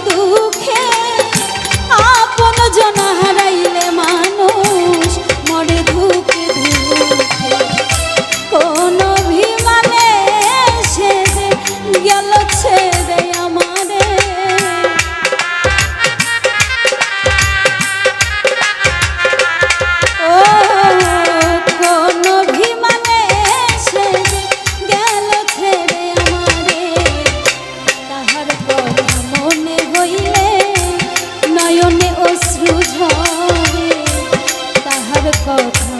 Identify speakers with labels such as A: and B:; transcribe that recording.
A: দুঃখে আপন জন হারাইলে মানুষ মরে ধুকে ধুকে কোন অভিমানে সে গেল ছেড়ে আমারে ও কোন অভিমানে সে গেল ছেড়ে আমারে তাহার কথা মনে হইলে নয়নে অশ্রু ঝরে তাহার কথা